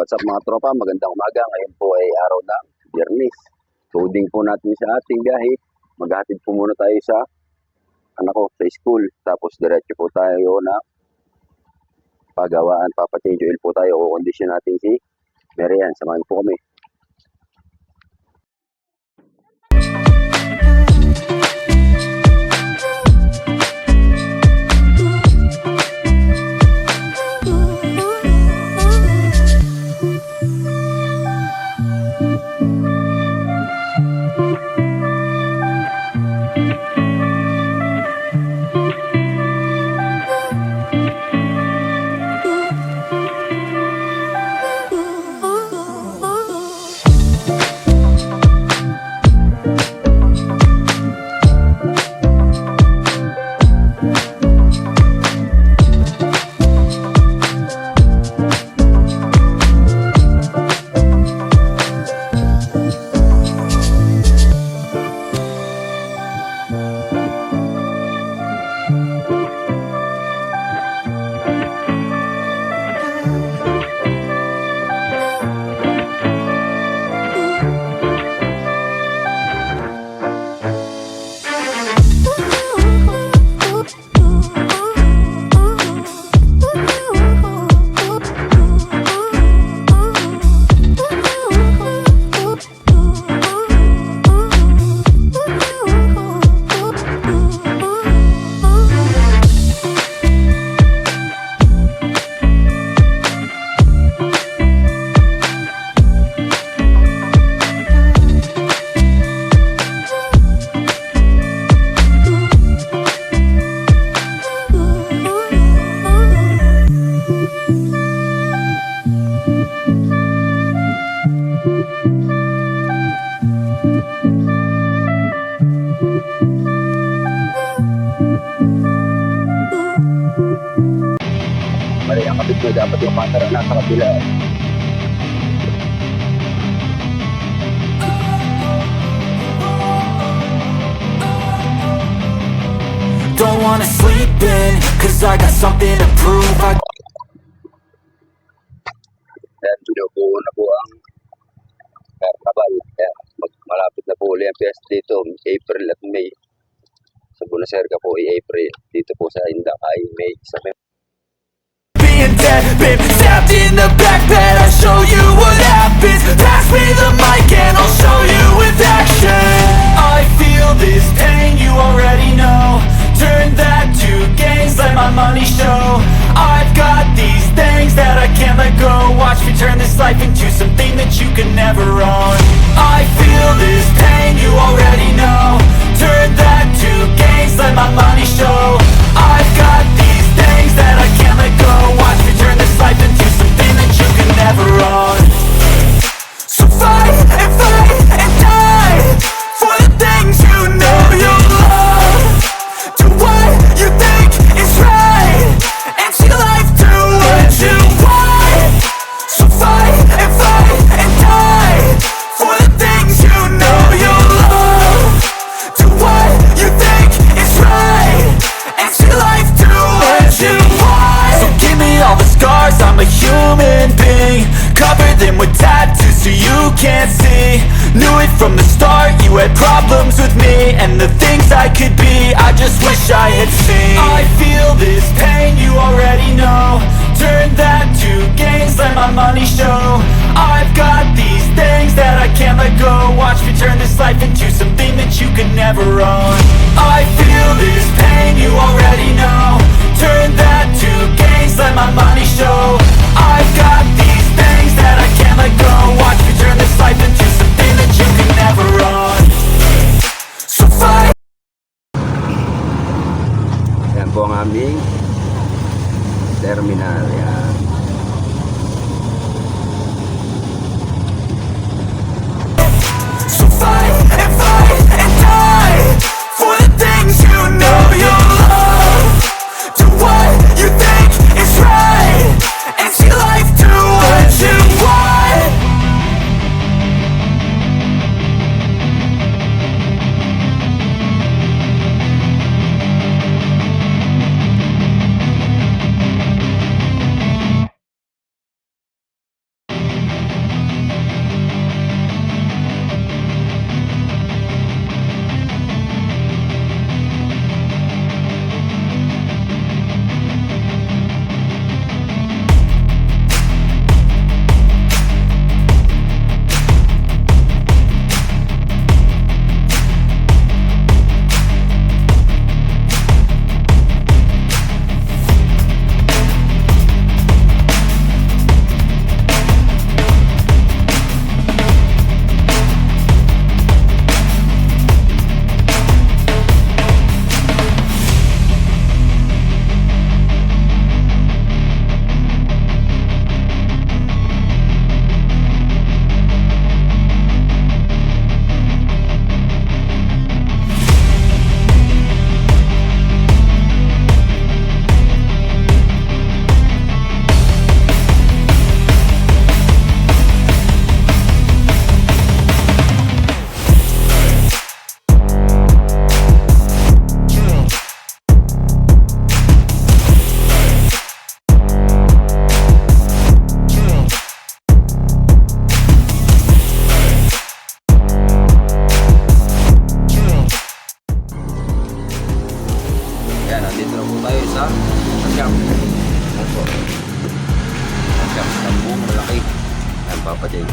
what's up mga tropa, magandang umaga. Ngayon po ay araw ng Biyernes. Loading po natin sa ating biyahe. Maghatid po muna tayo sa sa school. Tapos diretso po tayo na pagawaan. Papachange oil po tayo. O kondisyon natin si Marian. Samahan po kami. Mali ang kapit mo, dapat yung patara nasa kabila. Don't wanna sleep in, cause I got something to prove. Ayan, binubuo na po ang Carnaval. Ayan, malapit na po ulit ang fiesta dito, April at May. Sa Buenacerca po ay April. Dito po sa Indak ay May. Sa May. Being dead, been stabbed in the back bed. I'll show you what happens. Pass me the mic and I'll show you with action. I feel this pain, you already know. Turn that to gains, let my money show. I've got these things that I can't let go. Watch me turn this life into something that you can never own. I feel this pain, you already know. Turn that to gains, let my money show. I've got these things that I can't let go. Watch me turn this life into something that you can never own. So fight and die for the things you know you love. Do what you think is right and see life do what you want. So fight and die for the things you know you love. Do what you think is right and see life do what you want. So give me all the scars, I'm a human being. Cover them with tattoos so you can't see. Knew it from the start, you had problems with me and the things I could be, I just wish I had seen. I feel this pain, you already know. Turn that to gains, let my money show. I've got these things that I can't let go. Watch me turn this life into something that you could never own. I feel this pain, you already know. Turn that to gains, let my money show. I've got these things that I can't let go. Watch me turn this life into something that you can never own. So fight. Ayan po ang aming terminal. Ayan. So fight and die for the things you know you love. Do what you think is right and see life do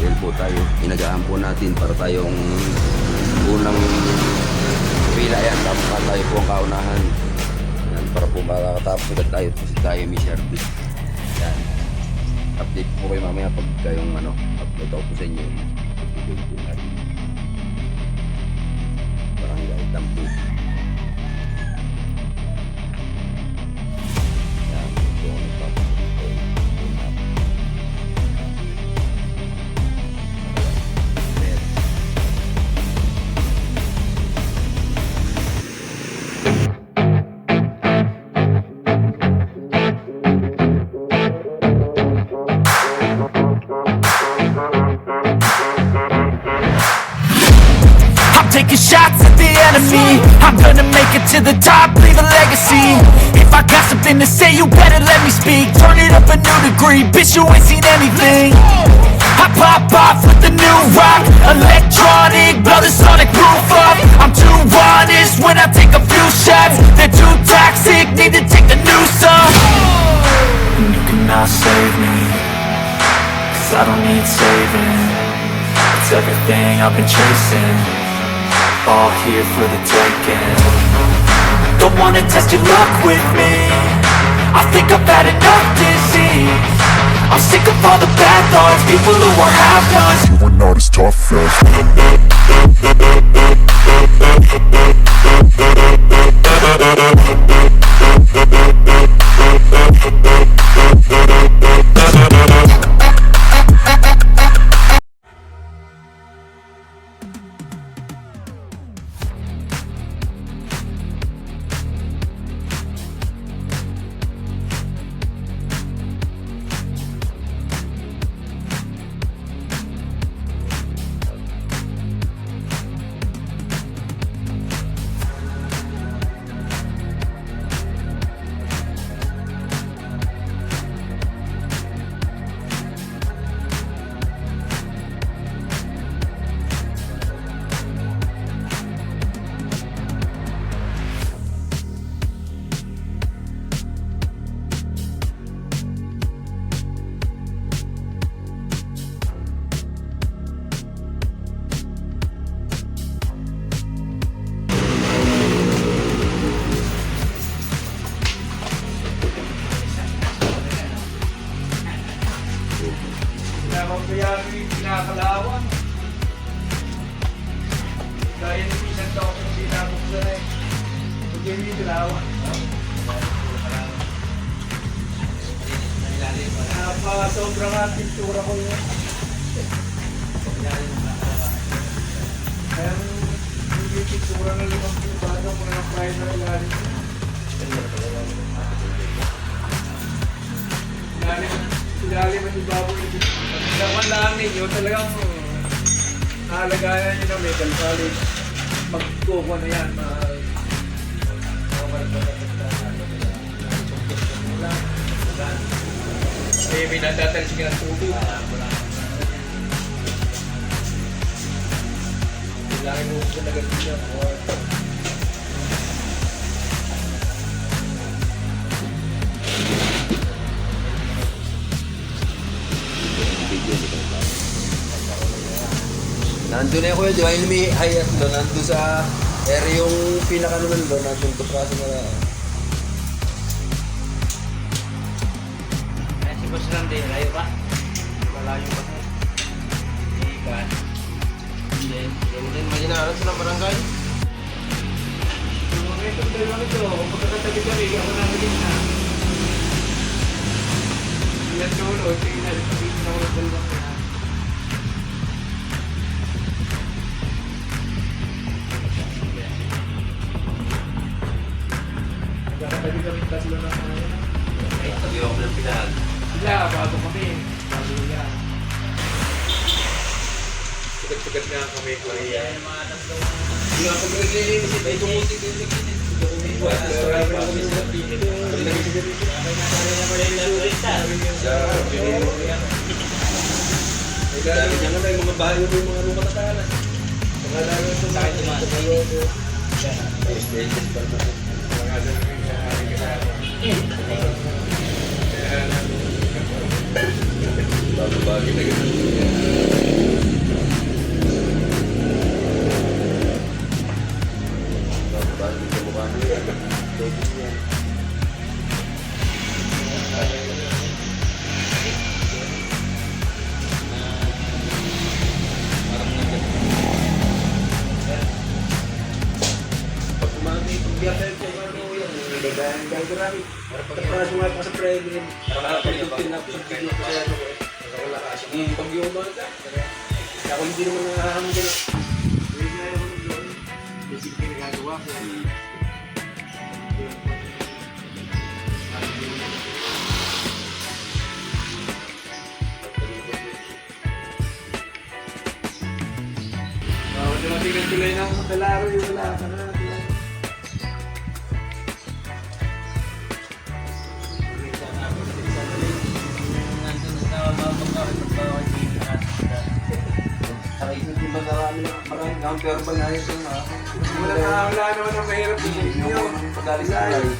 Dahil po tayo, inagaan po natin para tayong unang pila yan. Tapos tayo po ang kaunahan. Yan, para po makakatapos agad tayo kasi tayo may service. Yan. Update po kayo mamaya pag kayong upload ako po sa inyo. Update po natin. Barangay Tampu. Yan, ito ang nagpapasok ko. I'm taking shots at the enemy. I'm gonna make it to the top, leave a legacy. If I got something to say, you better let me speak. Turn it up a new degree, bitch, you ain't seen anything. I pop off with the new rock, electronic, blow the sonic roof up. I'm too honest when I take a few shots. They're too toxic, need to take the noose off. And you cannot save me, 'cause I don't need saving. It's everything I've been chasing, all here for the taking. Don't wanna test your luck with me, I think I've had enough disease. I'm sick of all the bad thoughts, people who are half-nots. You were not as tough as Kaya pinakalawan. Dahil hindi isang taon yung pinabuksan eh. Huwag yung hindi lawan. Sobrang pintura ko yun. Kaya hindi pintura ng 5 kilo kung ng price na ilalim. Ilalim ang ibabaw yung dapat namin yun talagang nakalagayan nyo ng metal college. Magkuko na yan. May natatalsik ng tubig. Kailangan mo ko nagagawin niya. Nandun na yung kuya, di ba? Yung may hayat doon, nandun sa area yung pinaka naman doon, nandun to praso na Si Boss Randy, layo pa? Malayo pa tayo. Ikan. Hindi. Yung din, maginaran sa barangay. Ito, pagkakatabi kami, ako namin din na. Ilan dulo, sige na, sabihin na ako ng dalawang na. Pagkakatabi kami, tatlo na ako. Sabi ako ng pinag. Sila, bago kami. Bago nila. Sugat-sugat nga kami. Yan, mga tatlo. Yung ako naglilinis, may tumutik yung naglilinis. Marami na kami sila. Dami niya nga yung mga bahay mo yung mga lupa tatalas. Mga lalo sa Sa akin naman. Stages pa ito. mga lalo sa aking kasama. Kaya namin. Bago-bago na ganun. marami. Para sumapa sa pregnant. Para pag-tupin na sa video ko sa ano ko. Wala ka siya. Pag yung mga ka. Ako hindi naman nakahamon ka na. Hindi nga ako nung doon. Hindi pinagagawa ko. Tingnan tuloy ng kalaro yung wala ka na. Maraming camper ba nga ito na? Wala naman ang mahirap din yun. Pagalis na tayo.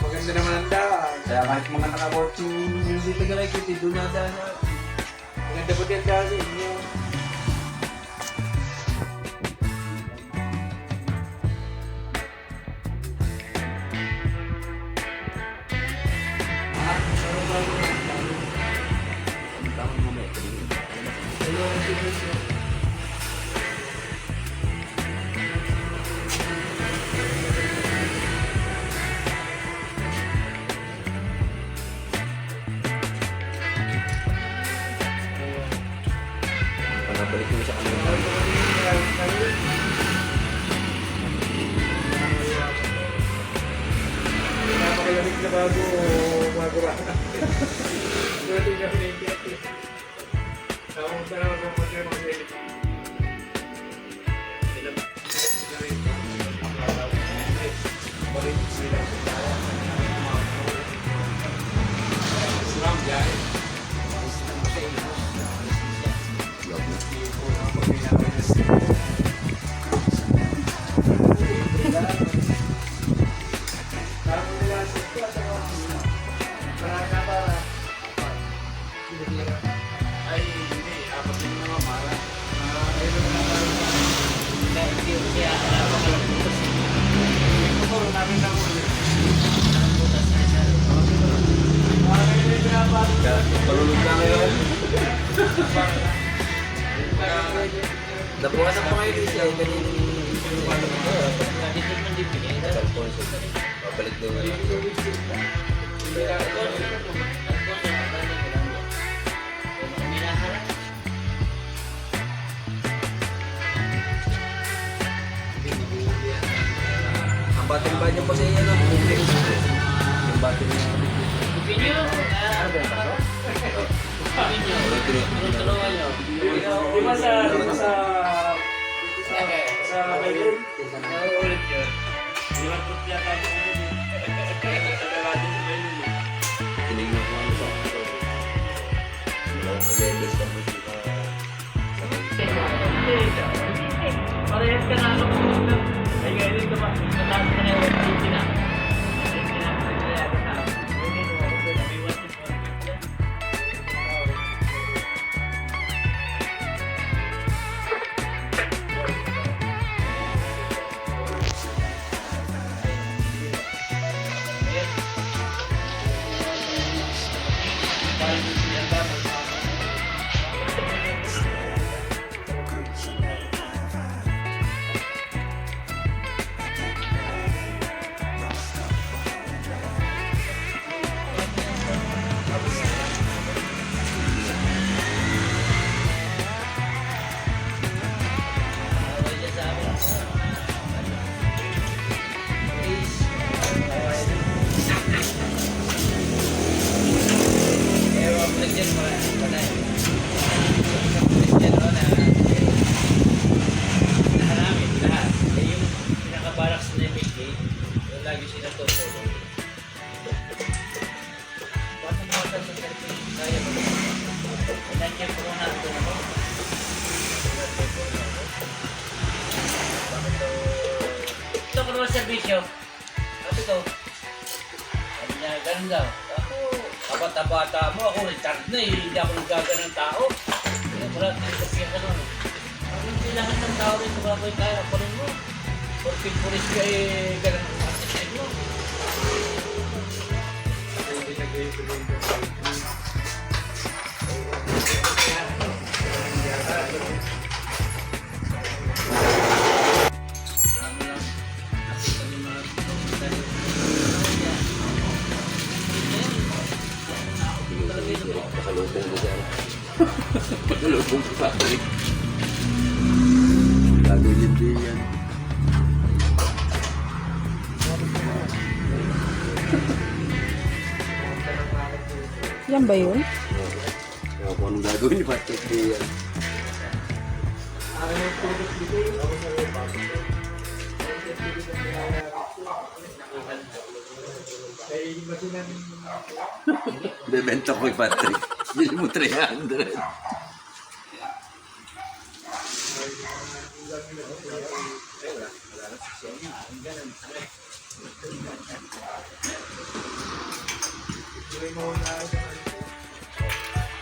Maganda naman ang daan. Kaya kahit mga nakabot yung hindi tagalay ko, doon na daan na. Maganda po din daan inyo. Pagkabalik ko sa kanila. Napakalamig na bago magura. Pwede ka pinipiti. Ako na naman ang mga mga Palulog na ngayon. Nabukasan pa ngayon siya. Ganyan yung ano ko. Pabalik daw na lang. Ang battery ba niya po sa iyo? Yung battery niya. Di ba sa Maylin? Ulit yun. Di ba po siya tayo Tinignan ko ano sa ako. Lenders ka mo siya. Parehas ka na ano ay ganyan ka ba? Mataas ka na yung hindi na. Hindi na kaya ka na. Hindi mo ako na may wasit mo. Ito ko naman servisyo. Sabi ko, sabi niya, ganun daw. Ako, kabata-bata mo, ako retard na eh. Hindi ako naggaga ng tao. Kaya wala, tinitapin ka nun. Ako hindi lahat ng tao rin nababay tayo. Ako rin mo. Porpil-pulis ka eh, ganun ang artistin mo. Pasalubong si Patrick. Gagawin din yan. Yan ba yun? Kaya kung anong gagawin ni Patrick din yan. Bebenta ko kay Patrick. Bili mo 300.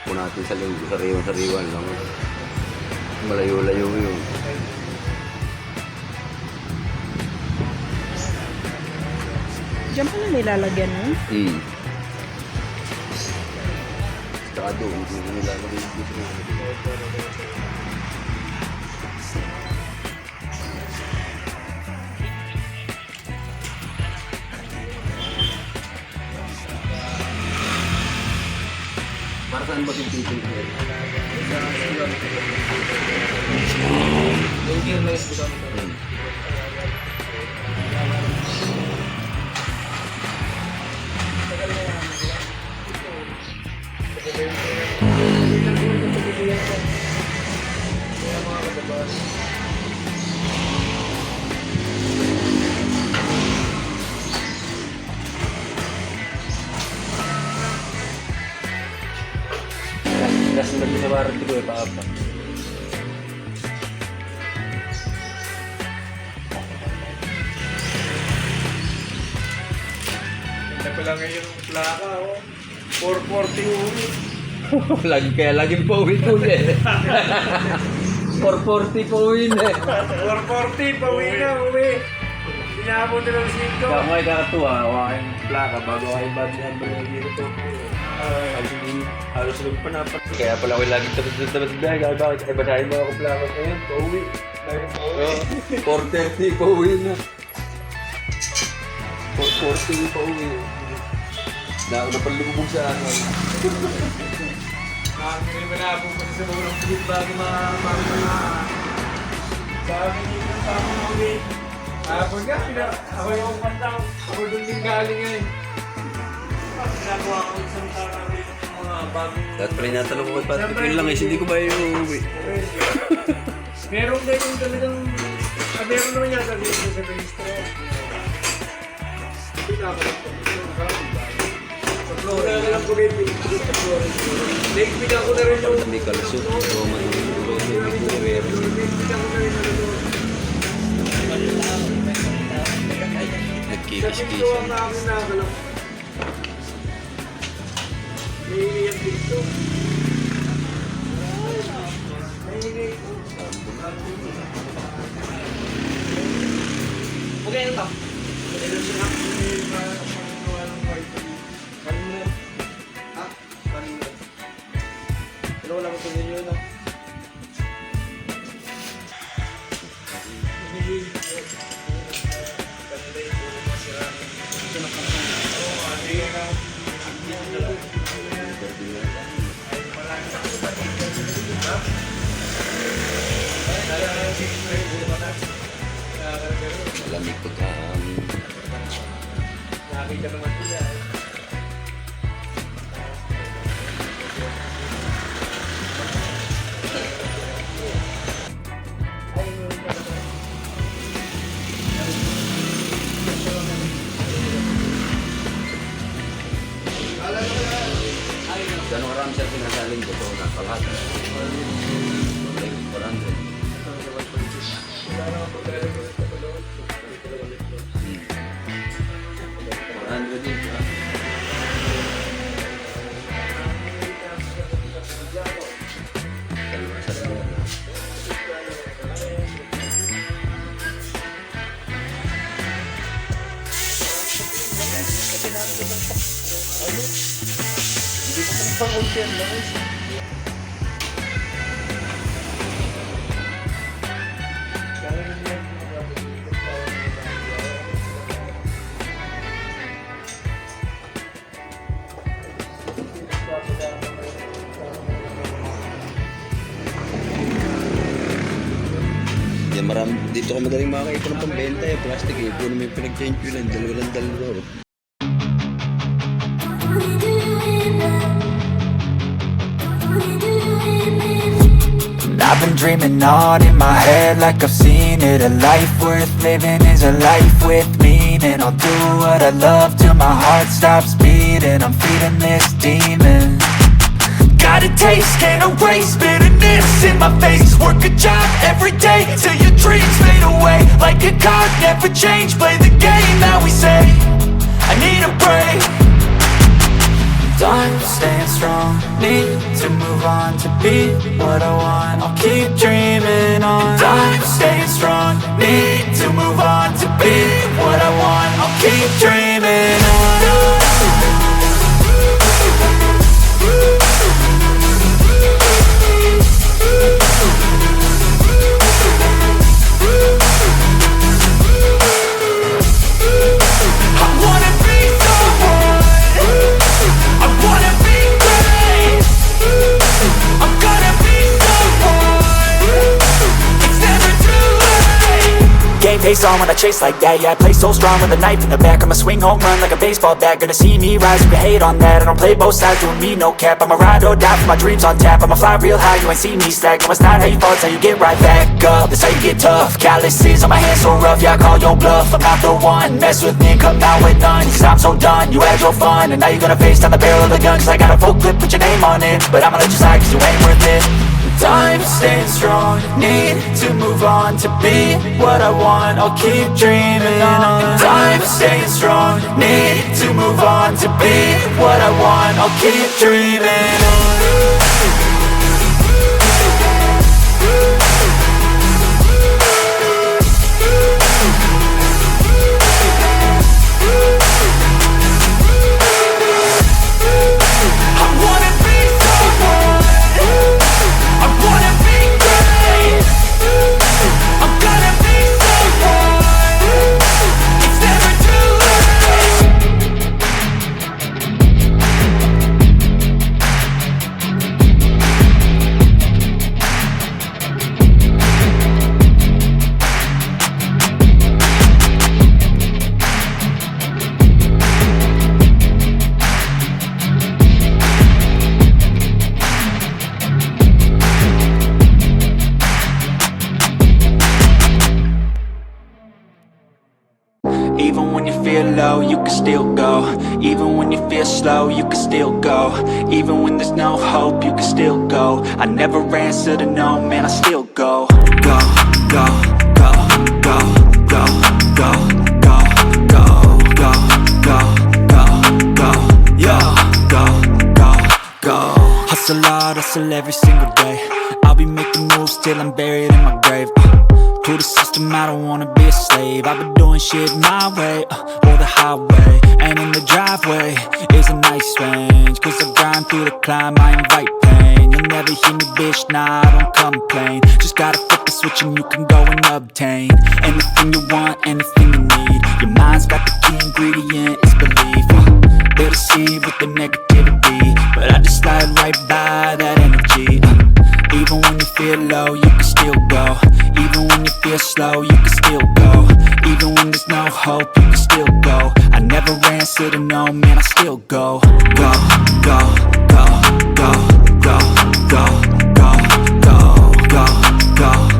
Kung natin sa linggo, sariwan lang. Malayo-layo yun. Diyan pala nilalagyan mo? Saka doon, hindi nilalagay yung dito. Para saan ba yung titin ko? Yung gear na is buka mo. Gas na sa warranty ko eh, paapa. Ganda ko lang ngayon yung plaka, oh. 440 uwi. Kaya laging pauwi ko eh. 440 pauwi na eh. 440, pauwi na, uwi. Hinabot nila ng 5. Kaya mga ikakatuwa, hawakan yung plaka bago kayo body number na dito. Halos lang panapat. Kaya pala ako lagi tapos biyahe. Kaya bakit ay basahin mo ako plaka ngayon? Pauwi. 430 pauwi na. 440 pauwi. Napalubog sa ano. Nakakili mo na po sa mga trip bago mga sa amin yung tama na uwi. Hapon nga, ako yung pantaw. Ako doon din galing ngayon. Ginagawa ko isang tara rin yung mga bagong... Dapat pala natanong ko kay Patrick yun lang eh. Hindi ko ba yung uuwi? Meron din yung talagang... meron naman yata dito sa registro. Wala na lang ko rin. Naigpigan ko na rin yung... May kalusot. So, may kuwero. Naigpigan ko na rin yung... Nagkikis-kis. Na ako nakakalap. May yung dito. Okay na to. Pero wala ko tingin yun, no? Malamig pagkahangin. Nakakita naman sila. Gano'ng karami siya pinasaling ko ito na kalahati. 400. marami, dito ka madaling makakaipon ng pambenta eh. Plastic eh. Puno mo yung pinag-change yun lang. Dalawa. I've been dreaming on in my head like I've seen it. A life worth living is a life with meaning. I'll do what I love till my heart stops beating. I'm feeding this demon. Got a taste, can't erase bitterness in my face. Work a job every day till your dreams fade away. Like a card, never change, play the game that we say. I need a break. Done staying strong, need to move on to be what I want. I'll keep dreaming on. Done staying strong, need to move on to be what I want. I'll keep dreaming on. Face on when I chase like that, yeah, I play so strong with a knife in the back. I'ma swing home run like a baseball bat. Gonna see me rise, you can hate on that. I don't play both sides, doing me no cap. I'ma ride or die for my dreams on tap. I'ma fly real high, you ain't see me slack. No, it's not how you fall, it's how you get right back up. That's how you get tough. Calluses on my hands so rough, yeah, I call your bluff. I'm not the one, mess with me and come out with none. Cause I'm so done, you had your fun. And now you're gonna face down the barrel of the gun. Cause I got a full clip, put your name on it. But I'ma let you slide cause you ain't worth it. Time staying strong, need to move on to be what I want. I'll keep dreaming on. Time staying strong, need to move on to be what I want. I'll keep dreaming on. Even when you feel low, you can still go. Even when you feel slow, you can still go. Even when there's no hope, you can still go. I never answer to no, man, I still go. Go, go, go, go, go, go, go, go, go, go, go, go, yo, go, go, go. Hustle hard, hustle every single day. I'll be making moves till I'm buried in my grave. To the system, I don't wanna be a slave. I've been doing shit my way, or the highway. And in the driveway is a nice range. Cause I grind through the climb, I invite pain. You'll never hear me, bitch, nah, I don't complain. Just gotta flip the switch and you can go and obtain anything you want, anything you need. Your mind's got the key ingredient, it's belief. They deceive with the negativity, but I just slide right by that energy. Even when you feel low, you can still go. Even when you feel slow, you can still go. Even when there's no hope, you can still go. I never answer to no, man, I still go. Go, go, go,